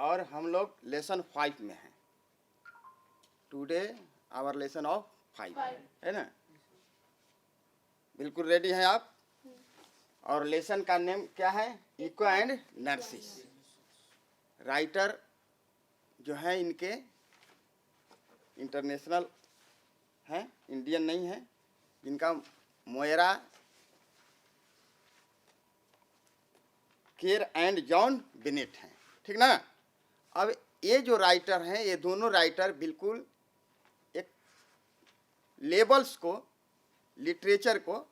और हम लोग लेसन 5 में हैं। टुडे आवर लेसन ऑफ 5 है ना। बिल्कुल रेडी हैं आप। और लेसन का नेम क्या है? Echo and nurses. राइटर जो है इनके इंटरनेशनल हैं, इंडियन नहीं है। इनका Moira Kerr and John Bennett हैं, ठीक ना। अब ये जो राइटर हैं, ये दोनों राइटर बिल्कुल एक लेबल्स को, लिटरेचर को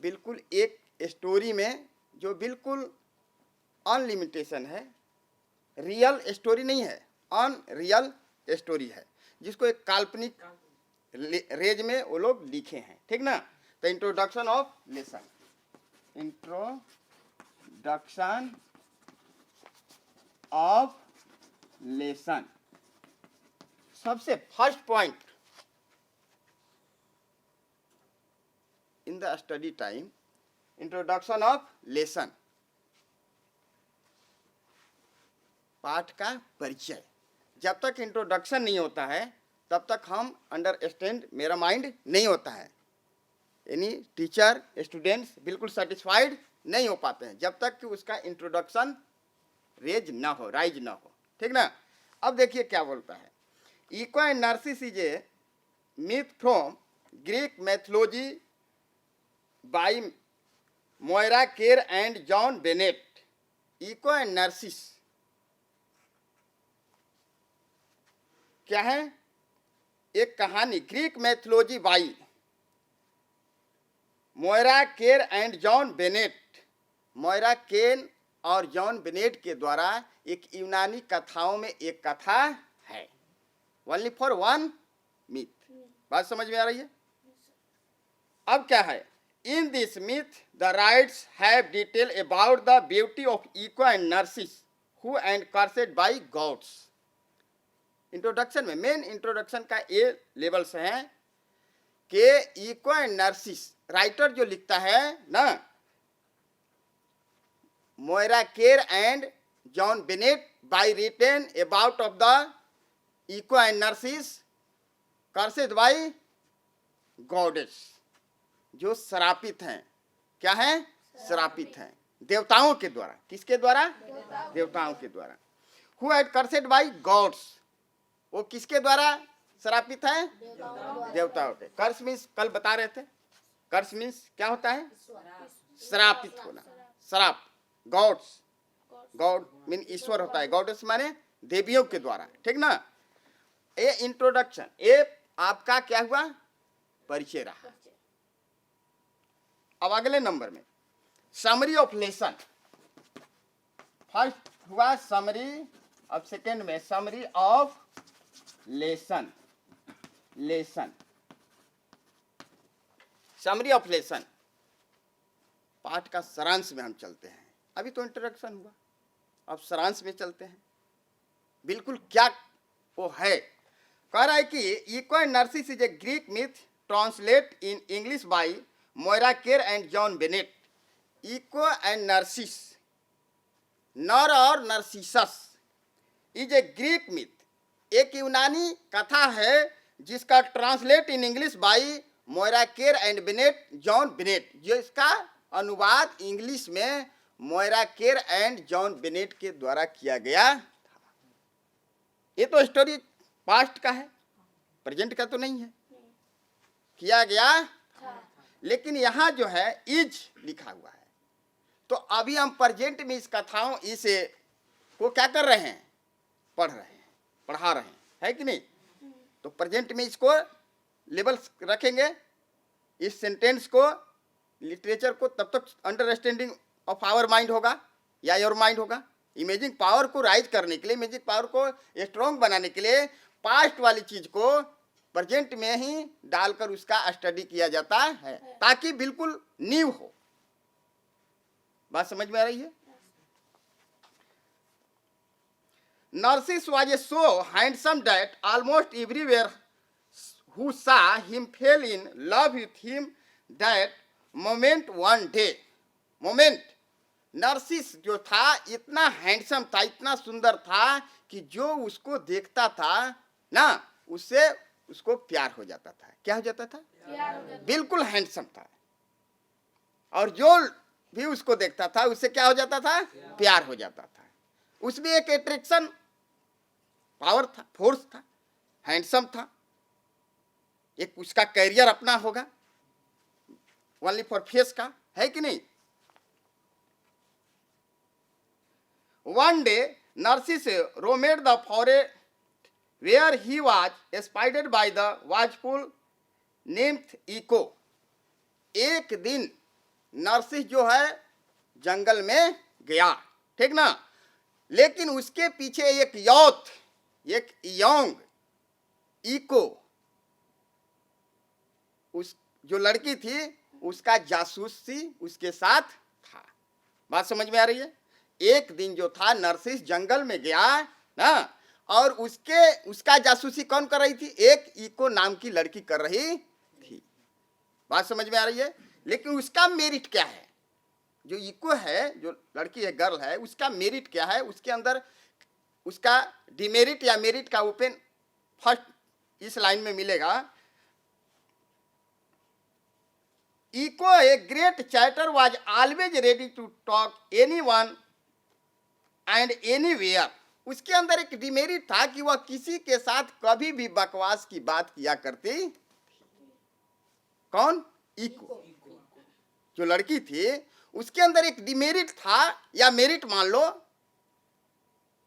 बिल्कुल एक स्टोरी में जो बिल्कुल अनलिमिटेशन है, रियल स्टोरी नहीं है, अनरियल स्टोरी है, जिसको एक काल्पनिक रेज में वो लोग लिखे हैं, ठीक ना। तो introduction of lesson, introduction of lesson. सबसे first point in the study time, introduction of lesson, पाठ का परिचय। जब तक इंट्रोडक्शन नहीं होता है तब तक हम अंडरस्टैंड, मेरा माइंड नहीं होता है। यानी टीचर स्टूडेंट्स बिल्कुल सेटिस्फाइड नहीं हो पाते हैं जब तक कि उसका इंट्रोडक्शन राइज ना हो, ठीक ना। अब देखिए क्या बोलता है। Echo and Narcissus is a myth from Greek mythology by Moyra Kerr and John Bennett. Echo and Narcissus क्या है? एक कहानी, Greek mythology by Moyra Kerr and John Bennett. Moyra Ken और जॉन बेनेट के द्वारा एक यूनानी कथाओं में एक कथा है, ओनली फॉर वन मिथ। बात समझ में आ रही है? अब क्या है? In this myth the writers have detail about the beauty of Echo and Narcissus who and cursed by gods. Introduction में, मेन इंट्रोडक्शन का ये लेवल्स हैं कि इको एंड नर्सिस, राइटर जो लिखता है ना, Moyra Kerr and John Bennett by written about of the Echo and Narcissus cursed by goddess, जो श्रापित हैं। क्या है? श्रापित हैं देवताओं के द्वारा। किसके द्वारा? देवताओं के द्वारा। हु हैड कर्सेड बाय गॉड्स, वो किसके द्वारा श्रापित है? देवताओं के। कर्स मीन्स कल बता रहे थे, कर्स मीन्स क्या होता है? श्रापित होना, श्राप। गॉड्स, गॉड मीन ईश्वर होता है, गॉडेस माने देवियों के द्वारा, ठीक ना। ये इंट्रोडक्शन, ये आपका क्या हुआ? परिचय रहा। अब अगले नंबर में समरी ऑफ लेसन। फर्स्ट हुआ समरी, अब सेकेंड में summary of lesson. Lesson, summary of lesson, पाठ का सारांश में हम चलते हैं। अभी तो इंट्रोडक्शन हुआ, अब सारांश में चलते हैं। बिल्कुल क्या वो है? कह रहा है कि Echo and Narcissus is a Greek myth translate in English by Moyra Kerr and John Bennett. Echo and Narcissus, नर और Narcissus, is a Greek myth, एक यूनानी कथा है जिसका translate in English by Moyra Kerr and Bennett John Bennett, जो इसका अनुवाद इंग्लिश में Moira Kerr and John Bennett के द्वारा किया गया था। ये तो स्टोरी पास्ट का है, प्रेजेंट का तो नहीं है। किया गया लेकिन यहाँ जो है इज लिखा हुआ है, तो अभी हम प्रेजेंट में इस कथाओं इसे को क्या कर रहे हैं? पढ़ रहे हैं, पढ़ा रहे हैं, है कि नहीं? तो प्रेजेंट में इसको लेवल रखेंगे, इस सेंटेंस को, लिटरेचर को, तब तक अंडरस्टैंडिंग ऑफ आवर माइंड होगा या योर माइंड होगा। इमेजिंग पावर को राइज करने के लिए, इमेजिंग पावर को स्ट्रॉन्ग बनाने के लिए पास्ट वाली चीज को प्रेजेंट में ही डालकर उसका स्टडी किया जाता है, ताकि बिल्कुल न्यू हो। बात समझ में आ रही है? Narcissus was so handsome that almost everywhere who saw him fell in love with him that moment one day. Moment nurses जो था इतना हैंडसम था, इतना सुंदर था कि जो उसको देखता था ना, उससे उसको प्यार हो जाता था। क्या हो जाता था? बिल्कुल हैंडसम था, और जो भी उसको देखता था उससे क्या हो जाता था? प्यार हो जाता था। उसमें एक अट्रैक्शन पावर था, फोर्स था, हैंडसम था। एक उसका कैरियर अपना होगा, ओनली फॉर फेस का, है कि नहीं? One day Narcissus roamed the forest where he was spied by the watchful nymph Echo. एक दिन नरसिस जो है जंगल में गया, ठीक ना, लेकिन उसके पीछे एक यौथ, एक यंग इको, उस जो लड़की थी उसका जासूसी उसके साथ था। बात समझ में आ रही है? एक दिन जो था नरसिस जंगल में गया ना, और उसका जासूसी कौन कर रही थी? एक इको नाम की लड़की कर रही थी। बात समझ में आ रही है? लेकिन उसका मेरिट क्या है? जो इको है, जो लड़की है, गर्ल है, उसका मेरिट क्या है? उसके अंदर उसका डिमेरिट या मेरिट का ओपन फर्स्ट इस लाइन में मिलेगा। Echo, a great chatter, was always ready to talk anyone and anywhere. उसके अंदर एक डिमेरिट था कि वह किसी के साथ कभी भी बकवास की बात किया करती। कौन? इको। जो लड़की थी उसके अंदर एक डिमेरिट था, या मेरिट मान लो,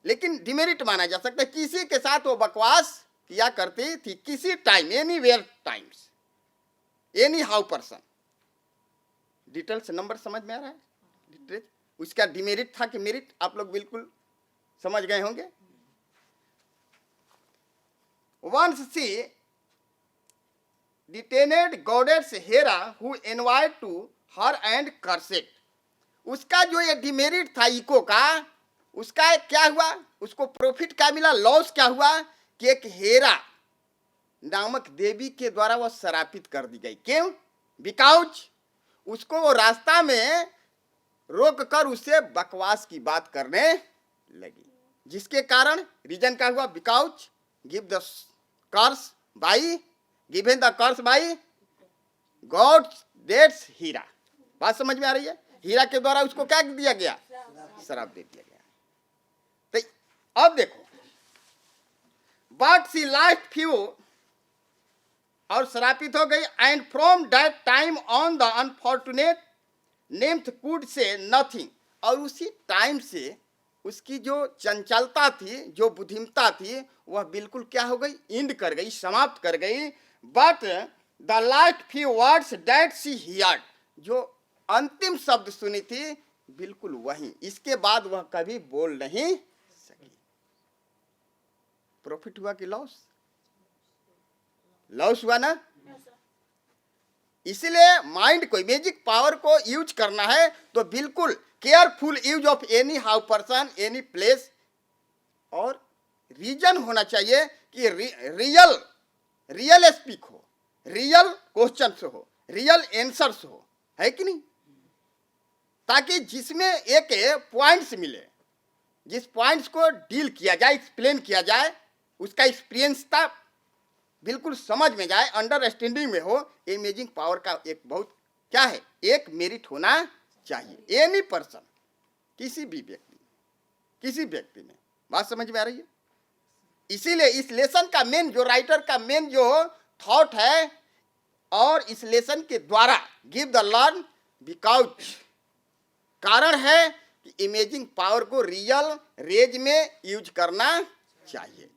लेकिन डिमेरिट माना जा सकता है। किसी के साथ वो बकवास किया करती थी, किसी time, anywhere times, any how person. Details number समझ में आ रहा है? डिटेल उसका डिमेरिट था कि मेरिट, आप लोग बिल्कुल समझ गए होंगे। Once she detained goddess Hera who invite to her and cursed. उसका जो ये डिमेरिट था इको का, उसका क्या हुआ? उसको प्रॉफिट क्या मिला? लॉस क्या हुआ? कि एक हेरा नामक देवी के द्वारा वह शरापित कर दी गई। क्यों? बिकॉज उसको वो रास्ता में रोक कर उससे बकवास की बात करने लगी, जिसके कारण रीजन क्या हुआ? Because give the curse by given the curse by god that's Hera. बात समझ में आ रही है? हीरा के द्वारा उसको क्या दिया गया? शराब दे दिया गया। तो अब देखो, बट सी लास्ट फ्यू, और शरापित हो गई। And from that time on the unfortunate nymph could say nothing. और उसी टाइम से उसकी जो चंचलता थी, जो बुद्धिमता थी, वह बिल्कुल क्या हो गई? इंड कर गई, समाप्त कर गई। But the last few words that she heard, जो अंतिम शब्द सुनी थी, बिल्कुल वही। इसके बाद वह कभी बोल नहीं सकी। प्रॉफिट हुआ कि लॉस? लॉस हुआ ना। इसलिए माइंड को, इमेजिक पावर को यूज करना है तो बिल्कुल careful use of any how person, any place, और रीजन होना चाहिए कि रियल स्पीक हो, रियल क्वेश्चंस हो, रियल आंसर्स हो, है कि नहीं? ताकि जिसमें एक पॉइंट्स मिले, जिस पॉइंट्स को डील किया जाए, एक्सप्लेन किया जाए, उसका एक्सपीरियंसता बिल्कुल समझ में जाए, अंडरस्टैंडिंग में हो। इमेजिंग पावर का एक बहुत क्या है? एक मेरिट होना चाहिए। एनी पर्सन, किसी भी व्यक्ति, किसी व्यक्ति में। बात समझ में आ रही है? इसीलिए इस लेसन का मेन, जो राइटर का मेन जो थॉट है, और इस लेसन के द्वारा गिव द लर्न बिकॉज, कारण है कि इमेजिंग पावर को रियल रेंज में यूज करना चाहिए।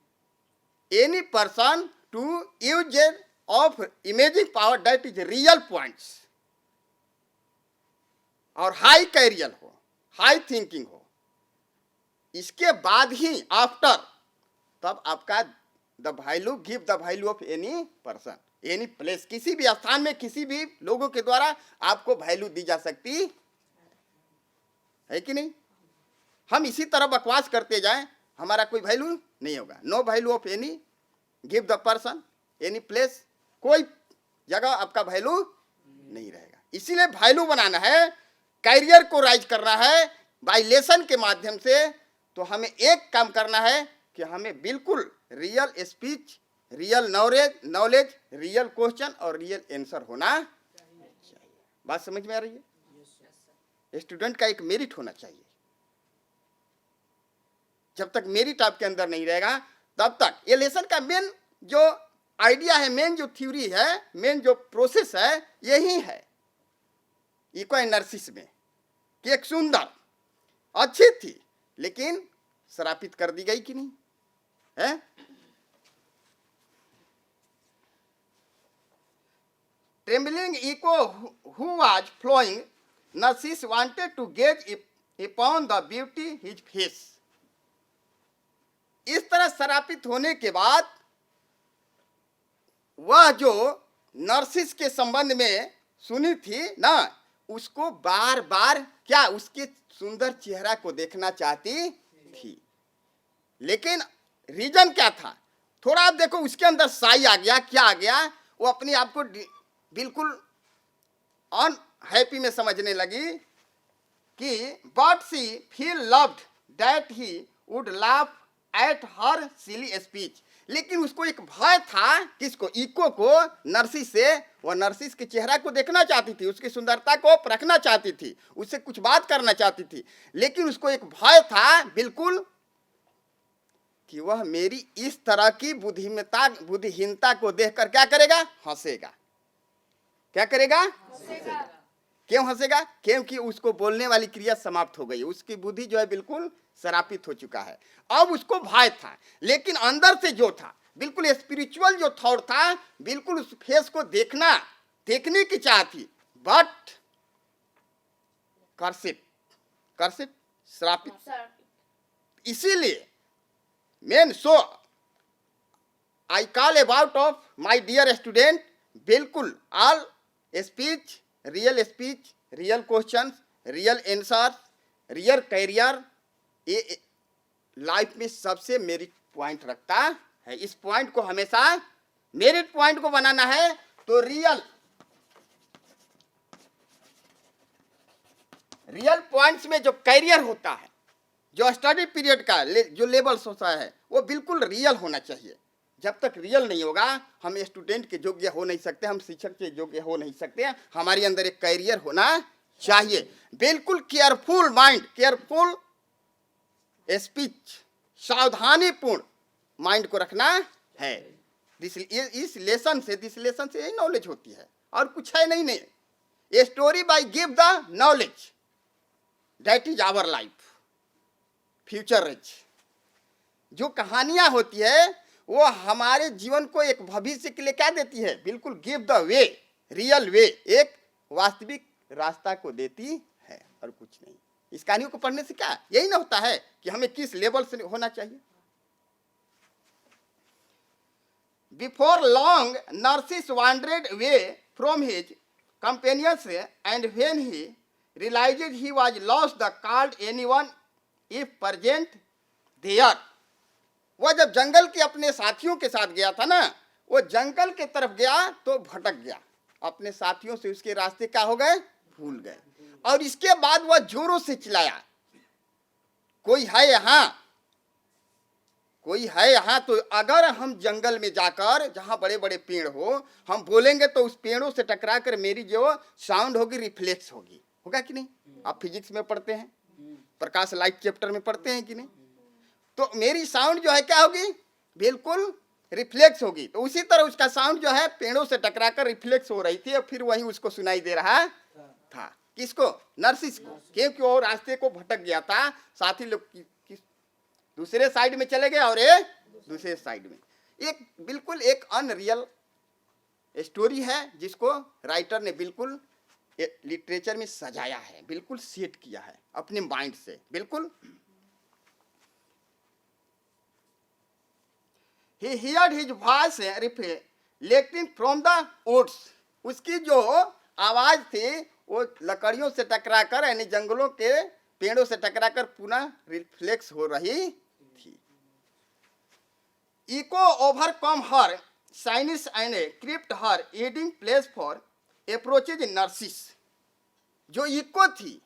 Any person to use of imaging power that is real points, और हाई कैरियर हो, हाई थिंकिंग हो। इसके बाद ही आफ्टर, तब आपका the value, give the value of any person, any place, किसी भी स्थान में, किसी भी लोगों के द्वारा आपको वैल्यू दी जा सकती है कि नहीं? हम इसी तरह बकवास करते जाएं, हमारा कोई वैल्यू नहीं होगा। No value of any, give the person, any place, कोई जगह आपका वैल्यू नहीं रहेगा। इसीलिए वैल्यू बनाना है, कैरियर को राइज करना है, बाय लेसन के माध्यम से, तो हमें एक काम करना है कि हमें बिल्कुल real speech, real knowledge, real question और रियल आंसर होना चाहिए। बात समझ में आ रही है? स्टूडेंट का एक मेरिट होना चाहिए। जब तक मेरिट आपके अंदर नहीं रहेगा तब तक ये लेसन का मेन जो आइडिया है, मेन जो थ्योरी है, मेन जो प्रोसेस है, यही है इको एनालिसिस में कि एक सुंदर अच्छी थी लेकिन श्रापित कर दी गई कि नहीं है। Trembling Echo who was flowing, Narcissus wanted to gaze upon the beauty his face। इस तरह श्रापित होने के बाद वह जो नर्सिस के संबंध में सुनी थी ना, उसको बार बार क्या उसके सुंदर चेहरा को देखना चाहती थी। लेकिन रीजन क्या था? थोड़ा आप देखो उसके अंदर साई आ गया, क्या आ गया, वो अपने आप को बिल्कुल अनहैप्पी में समझने लगी कि but she feel loved that he would laugh at her silly speech. लेकिन उसको एक भय था, किसको? इको को, नर्सिस से। वह नर्सिस के चेहरा को देखना चाहती थी, उसकी सुंदरता को परखना चाहती थी, उससे कुछ बात करना चाहती थी, लेकिन उसको एक भय था बिल्कुल कि वह मेरी इस तरह की बुद्धिहीनता को देखकर क्या करेगा? हंसेगा। क्या करेगा? हंसेगा। क्यों हंसेगा? क्योंकि उसको बोलने वाली क्रिया समाप्त हो गई, उसकी बुद्धि जो है बिल्कुल श्रापित हो चुका है। अब उसको भय था, लेकिन अंदर से जो था बिल्कुल स्पिरिचुअल जो थॉट था, बिल्कुल उस फेस को देखने की चाह थी, बट कर्सित श्रापित। इसीलिए main so I call about of my dear student, बिल्कुल all speech, real question, real answer, real career, ये लाइफ में सबसे मेरिट पॉइंट रखता है। इस पॉइंट को हमेशा मेरिट पॉइंट को बनाना है। तो रियल पॉइंट्स में जो कैरियर होता है, जो स्टडी पीरियड का जो लेवल्स होता है, वो बिल्कुल रियल होना चाहिए। जब तक रियल नहीं होगा हम स्टूडेंट के योग्य हो नहीं सकते, हम शिक्षक के योग्य हो नहीं सकते। हमारे अंदर एक कैरियर होना चाहिए, बिल्कुल केयरफुल माइंड, केयरफुल स्पीच, सावधानीपूर्ण माइंड को रखना है। इस लेसन से यही नॉलेज होती है, और कुछ है नहीं। A story by give the knowledge that is our life future rich. जो कहानियां होती है वो हमारे जीवन को एक भविष्य के लिए क्या देती है? बिल्कुल give the way, real way, एक वास्तविक रास्ता को देती है, और कुछ नहीं। इस कहानियों को पढ़ने से क्या यही ना होता है कि हमें किस लेवल से होना चाहिए। Before long Narcissus wandered away from his companions, and when he realized he was lost the called anyone if present there. वह जब जंगल के अपने साथियों के साथ गया था ना, वो जंगल के तरफ गया तो भटक गया, अपने साथियों से उसके रास्ते क्या हो गए? भूल गए। और इसके बाद वह जोरों से चिल्लाया, कोई है यहाँ, कोई है यहाँ। तो अगर हम जंगल में जाकर, जहाँ बड़े बड़े पेड़ हो, हम बोलेंगे तो उस पेड़ों से टकरा कर मेरी जो साउंड होगी रिफ्लेक्स होगी, होगा कि नहीं? आप फिजिक्स में पढ़ते हैं, प्रकाश लाइट चैप्टर में पढ़ते हैं कि नहीं? तो मेरी साउंड जो है क्या होगी? बिल्कुल रिफ्लेक्स होगी। तो उसी तरह उसका साउंड जो है पेड़ों से टकराकर रिफ्लेक्स हो रही थी, और फिर वहीं उसको सुनाई दे रहा था। किसको? नर्सिस को, क्योंकि वो रास्ते को भटक गया था। साथी लोग दूसरे साइड में चले गए और ये दूसरे साइड में। एक बिल्कुल एक अनरियल स्टोरी है, जिसको राइटर ने बिल्कुल लिटरेचर में सजाया है, बिल्कुल सेट किया है अपने माइंड से, बिल्कुल। He heard his voice reflecting from the woods। उसकी जो आवाज थी वो लकड़ियों से टकराकर, यानी जंगलों के पेड़ों से टकराकर पुनः रिफ्लेक्स हो रही थी। Eco overcome her साइनिस and crypt her ईडिंग place for approaches nurses. जो इको थी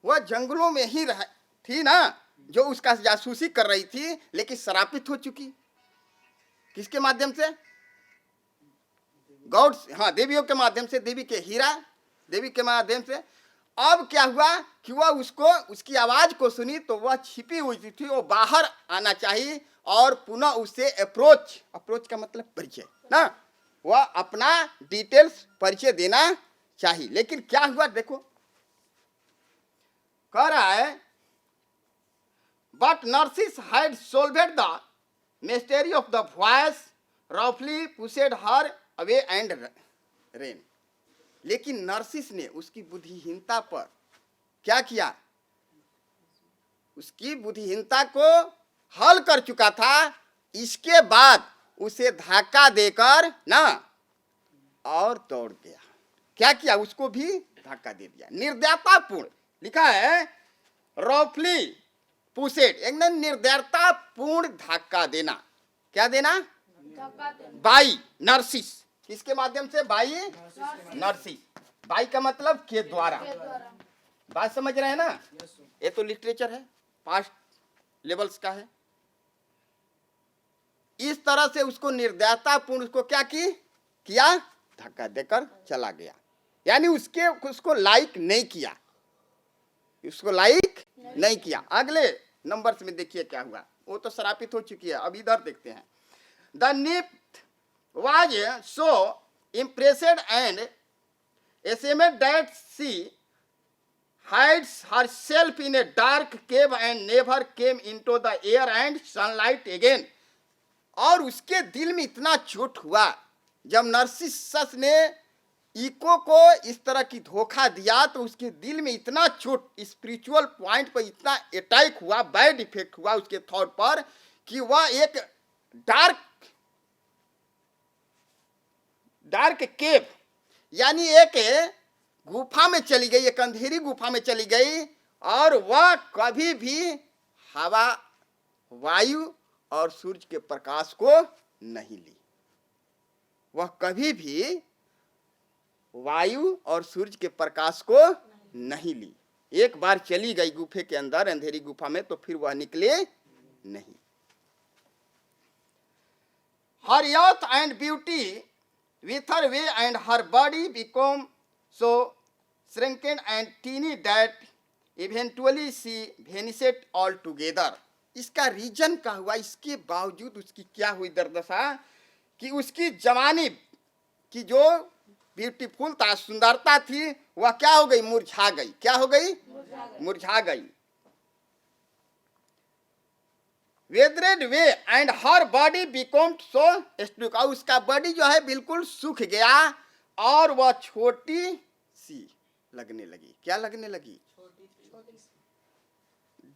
वह जंगलों में ही रह थी ना, जो उसका जासूसी कर रही थी, लेकिन श्रापित हो चुकी। किसके माध्यम से? गॉड, हाँ, देवियों के माध्यम से, देवी के हीरा देवी के माध्यम से। अब क्या हुआ कि वह उसको, उसकी आवाज को सुनी तो वह छिपी हुई थी, वो बाहर आना चाहिए और पुनः उसे अप्रोच का मतलब परिचय ना, वह अपना डिटेल्स परिचय देना चाहिए। लेकिन क्या हुआ देखो, कह रहा है but nurses had solved the mystery of the voice, रफली पुशेड हर अवे एंड रेन। लेकिन नर्सिस ने उसकी बुद्धिहीनता पर क्या किया? उसकी बुद्धिहीनता को हल कर चुका था। इसके बाद उसे धक्का देकर ना और दौड़ गया। क्या किया? उसको भी धक्का दे दिया। निर्दयतापूर्ण लिखा है, रफली पुशेड, एकदम निर्दयतापूर्ण धक्का देना। क्या देना? By nurses. किसके माध्यम से? By nurses. बाई का मतलब के द्वारा। बात समझ रहे हैं ना? ये तो लिटरेचर है, पास्ट लेवल्स का है। इस तरह से उसको निर्दयतापूर्ण उसको क्या किया? धक्का देकर चला गया। यानी उसको लाइक नहीं किया, उसको लाइक नहीं किया। अगले नंबर्स में देखिए क्या हुआ। वो तो श्रापित हो चुकी है। अब इधर देखते हैं। The nymph was so impressed and ashamed that she hides herself in a dark cave and never came into the air and sunlight again। और उसके दिल में इतना चोट हुआ जब नर्सिसस ने इको को इस तरह की धोखा दिया, तो उसके दिल में इतना चोट, स्पिरिचुअल पॉइंट पर इतना अटैक हुआ, बैड इफेक्ट हुआ उसके थॉट पर, कि वह एक डार्क केव यानी एक गुफा में चली गई, एक अंधेरी गुफा में चली गई, और वह कभी भी हवा, वायु और सूरज के प्रकाश को नहीं ली। वह कभी भी वायु और सूरज के प्रकाश को नहीं ली। एक बार चली गई गुफे के अंदर, अंधेरी गुफा में, तो फिर वह निकले नहीं। हर youth and beauty with her way and her body become so shrunken and teeny that eventually she vanished altogether। इसका रीजन क्या हुआ? इसके बावजूद उसकी क्या हुई दुर्दशा कि उसकी जवानी की जो ब्यूटीफुल था, सुंदरता थी, वह क्या हो गई? मुरझा गई। क्या हो गई? मुरझा गई। Withered away and her body become so stuck, और उसका बॉडी जो है बिल्कुल सूख गया और वह छोटी सी लगने लगी। क्या लगने लगी?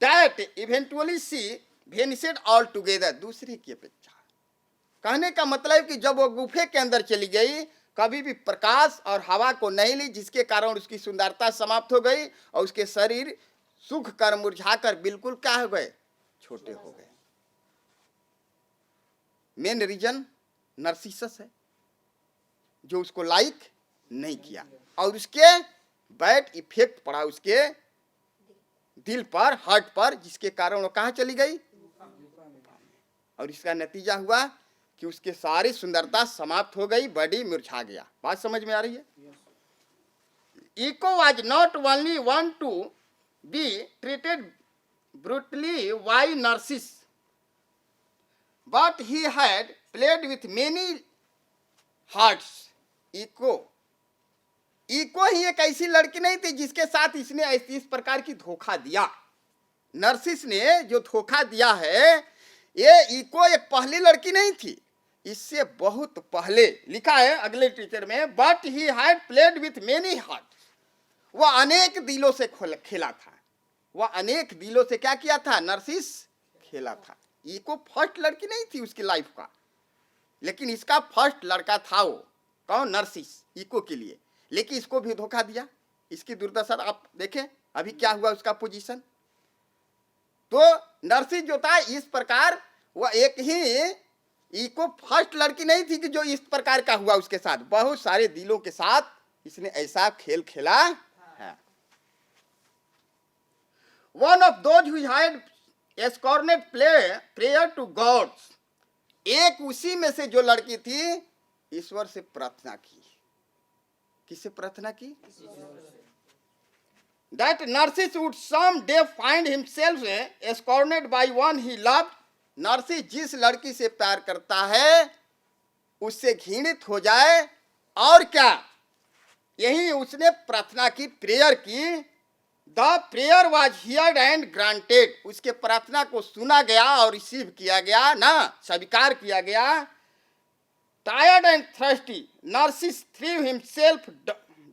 दैट इवेंचुअली सी वेनिशेड ऑल टुगेदर, दूसरी की अपेक्षा। कहने का मतलब कि जब वो गुफे के अंदर चली गई, कभी भी प्रकाश और हवा को नहीं ली, जिसके कारण उसकी सुंदरता समाप्त हो गई और उसके शरीर सूख कर मुरझा कर बिल्कुल क्या हो गए? छोटे हो गए। मेन रीजन नर्सिसस है, जो उसको लाइक नहीं किया और उसके बैड इफेक्ट पड़ा उसके दिल पर, हार्ट पर, जिसके कारण वो कहाँ चली गई? और इसका नतीजा हुआ कि उसके सारी सुंदरता समाप्त हो गई, बॉडी मुरझा गया। बात समझ में आ रही है? Echo was not only one to be treated brutally by Narcissus, but he had played with many hearts। Echo ही एक ऐसी लड़की नहीं थी जिसके साथ इसने इस प्रकार की धोखा दिया। नर्सिस ने जो धोखा दिया है, ये इको एक पहली लड़की नहीं थी, इससे बहुत पहले लिखा है अगले टीचर में, but he had played with many heart, वह अनेक दिलों से खेला था। वह अनेक दिलों से क्या किया था? नर्सिस खेला था। इको फर्स्ट लड़की नहीं थी उसकी लाइफ का, लेकिन इसका फर्स्ट लड़का था वो। कौन? नर्सिस, इको के लिए। लेकिन इसको भी धोखा दिया। इसकी दुर्दशा आप देखें अभी क्या हुआ उसका पोजीशन। तो नर्सिस जो था इस प्रकार, वह एक ही इको फर्स्ट लड़की नहीं थी कि जो इस प्रकार का हुआ उसके साथ। बहुत सारे दिलों के साथ इसने ऐसा खेल खेला है। One of those who had scorned prayer to gods, एक उसी में से जो लड़की थी ईश्वर से प्रार्थना की। किससे प्रार्थना की? That Narcissus would someday find himself escorted by one he loved. नरसिस जिस लड़की से प्यार करता है उससे घृणित हो जाए, और क्या, यही उसने प्रार्थना की, प्रेयर की। The prayer was heard and granted, उसके प्रार्थना को सुना गया और रिसीव किया गया ना, स्वीकार किया गया। Tired and thirsty, Narcissus threw himself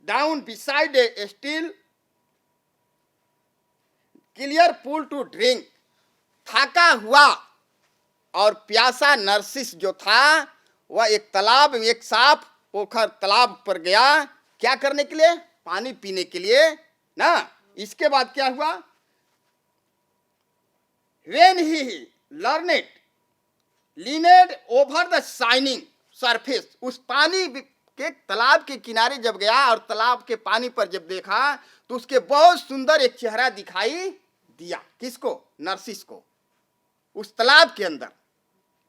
down beside a still clear pool to drink. थका हुआ और प्यासा नरसिस जो था वह एक तालाब, एक साफ पोखर तालाब पर गया, क्या करने के लिए? पानी पीने के लिए ना। इसके बाद क्या हुआ? When he learned leaned over the shining surface, उस पानी के तालाब के किनारे जब गया और तालाब के पानी पर जब देखा तो उसके बहुत सुंदर एक चेहरा दिखाई दिया। किसको? नरसिस को। उस तालाब के अंदर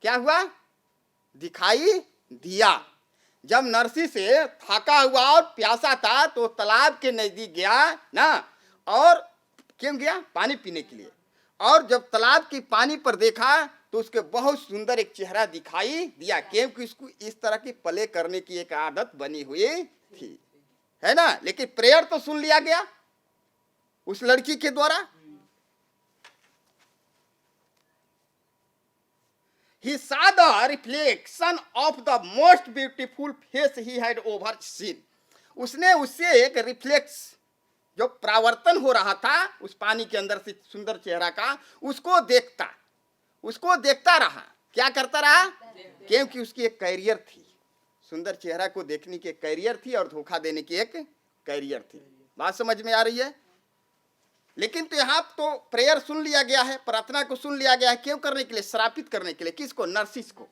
क्या हुआ? दिखाई दिया। जब नरसिस थका हुआ और प्यासा था तो तालाब के नजदीक गया ना, और क्यों गया? पानी पीने के लिए। और जब तालाब की पानी पर देखा तो उसके बहुत सुंदर एक चेहरा दिखाई दिया, क्योंकि उसको इस तरह की प्ले करने की एक आदत बनी हुई थी, है ना। लेकिन प्रेयर तो सुन लिया गया उस लड़की के द्वारा। He saw the reflection of the most beautiful face he had ever seen. उसने उससे एक रिफ्लेक्स, जो परावर्तन हो रहा था उस पानी के अंदर से सुंदर चेहरा का, उसको देखता रहा। क्या करता रहा? क्योंकि उसकी एक कैरियर थी, सुंदर चेहरा को देखने की एक कैरियर थी और धोखा देने की एक कैरियर थी। बात समझ में आ रही है? लेकिन तो यहाँ तो प्रेयर सुन लिया गया है, प्रार्थना को सुन लिया गया है, क्यों करने के लिए? श्रापित करने के लिए। किसको? नरसिस को।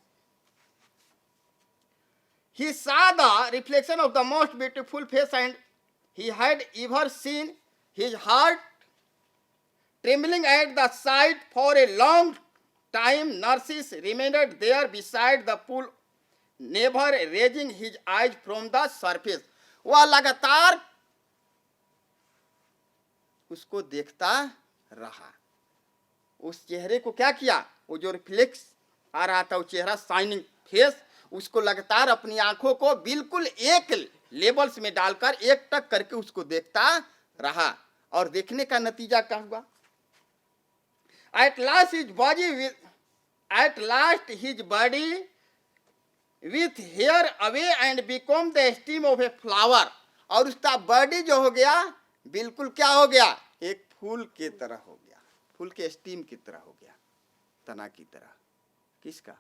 He saw the reflection of the most beautiful face and he had ever seen. His heart trembling at the sight. For a long time Narcissus remained there beside the pool, never raising his eyes from the surface. वह लगातार उसको देखता रहा। उस चेहरे को क्या किया? वो जो रिफ्लेक्स आ रहा था, वो चेहरा, शाइनिंग फेस, उसको लगातार अपनी आंखों को बिल्कुल एक लेवल्स में डालकर एक टक करके उसको देखता रहा। और देखने का नतीजा क्या हुआ? At last his body with hair away and become the stem of a flower. और उसका बॉडी जो हो गया बिल्कुल क्या हो गया? एक फूल की तरह हो गया, फूल के स्टीम की तरह हो गया, तना की तरह। किसका?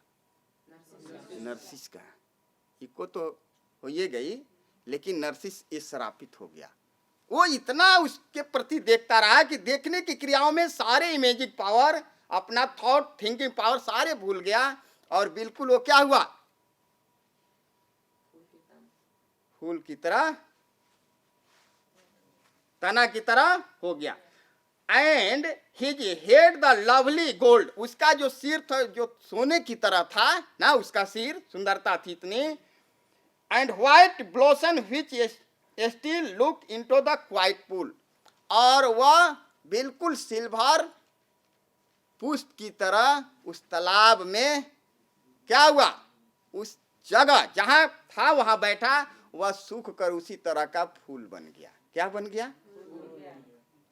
नरसिस का। इको तो हो ये गई, लेकिन नरसिस इस श्रापित हो गया। वो इतना उसके प्रति देखता रहा कि देखने की क्रियाओं में सारे इमेजिंग पावर, अपना थॉट थिंकिंग पावर सारे भूल गया, और बिल्कुल वो क्या हुआ? फूल की तरह, तना की तरह हो गया। And his head the lovely gold, उसका जो सिर था जो सोने की तरह था ना, उसका सिर, सुंदरता थी इतनी। And white blossom which still look into the quite pool, और वह बिल्कुल सिल्वर पुष्प की तरह उस तालाब में क्या हुआ? उस जगह जहां था वहां बैठा, वह सूख कर उसी तरह का फूल बन गया। क्या बन गया?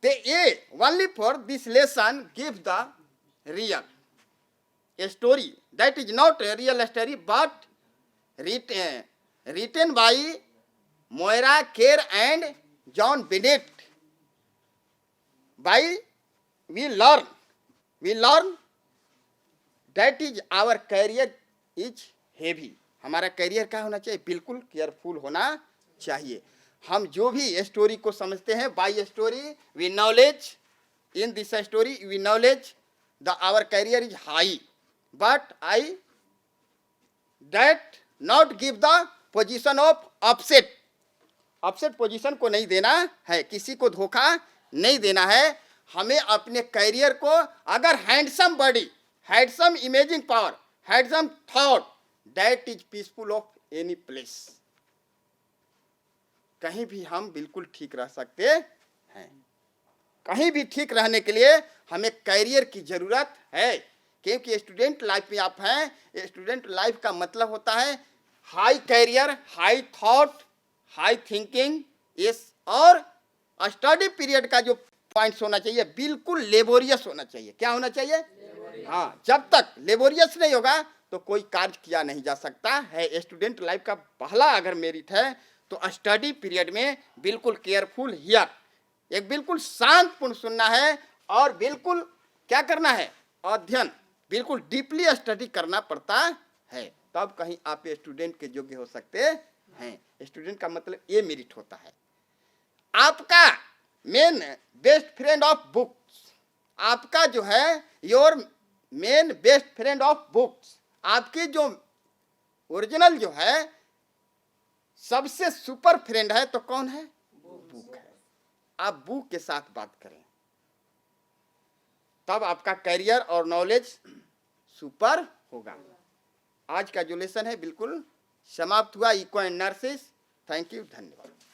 Only for this lesson give the real story that is not a real story but written by Moira Kerr and John Bennett. By we learn that is our career is heavy. हमारा career क्या होना चाहिए? बिल्कुल careful होना चाहिए। हम जो भी स्टोरी को समझते हैं, by story we knowledge, in this story we knowledge the our career is high, but I that not give the position of upset position को नहीं देना है, किसी को धोखा नहीं देना है। हमें अपने करियर को, अगर handsome body, handsome imaging power, handsome thought, that is peaceful of any place, कहीं भी हम बिल्कुल ठीक रह सकते हैं। कहीं भी ठीक रहने के लिए हमें करियर की जरूरत है, क्योंकि स्टूडेंट लाइफ में आप हैं। स्टूडेंट लाइफ का मतलब होता है high career, high thought, high thinking, yes, और स्टडी पीरियड का जो पॉइंट्स होना चाहिए बिल्कुल लेबोरियस होना चाहिए। क्या होना चाहिए? हाँ, जब तक लेबोरियस नहीं होगा तो कोई कार्य किया नहीं जा सकता है। स्टूडेंट लाइफ का पहला अगर मेरिट है तो स्टडी पीरियड में बिल्कुल केयरफुल हियर, एक बिल्कुल शांतपूर्ण सुनना है और बिल्कुल क्या करना है? अध्ययन, बिल्कुल डीपली स्टडी करना पड़ता है, तब कहीं आप स्टूडेंट के योग्य हो सकते हैं। स्टूडेंट का मतलब ये मेरिट होता है। आपका main best friend of books, आपका जो है your main best friend of books, आपकी जो ओरिजिनल जो है सबसे सुपर फ्रेंड है तो कौन है? बुक है। आप बुक के साथ बात करें, तब आपका करियर और नॉलेज सुपर होगा। आज का जो लेसन है बिल्कुल समाप्त हुआ। Echo and Narcissus, thank you, धन्यवाद।